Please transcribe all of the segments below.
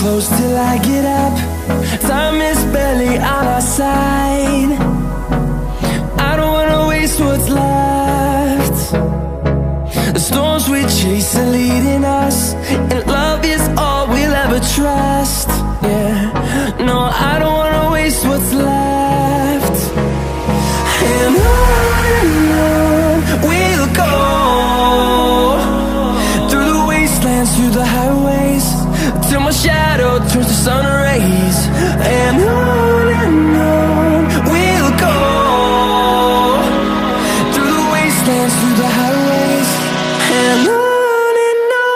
close till I get up. Time is barely on our side. I don't wanna waste what's left. The storms we chase are leading us, and love is all we'll ever trust. Yeah, no, I don't wanna waste what's left. And on we'll go, through the wastelands, through the highways, till my shadow turns to sun rays. And on we'll go, through the wastelands, through the highways, and on we'll go.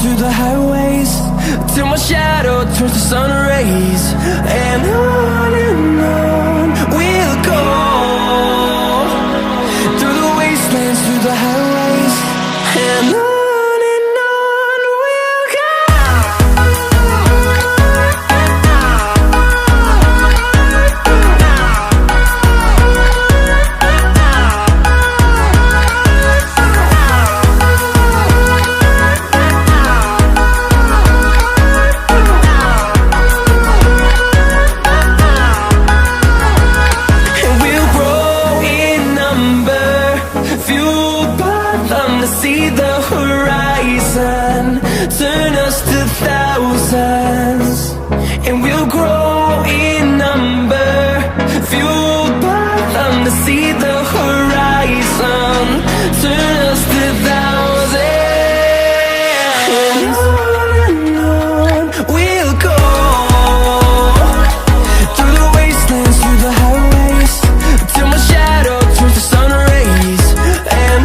Through the highways, till my shadow turns to sun rays. And on we'll go, through the wastelands, through the highways, and on we'll go. See the horizon, turn us to thousands, and we'll grow in number, fueled by them. To see the horizon, turn us to thousands, and on we'll go, through the wastelands, through the highways, till my shadow turns to sun rays. And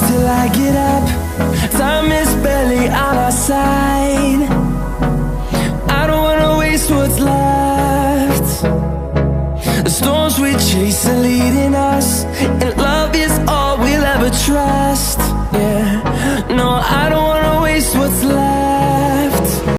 till I get up, time is barely on our side. I don't wanna waste what's left. The storms we chase are leading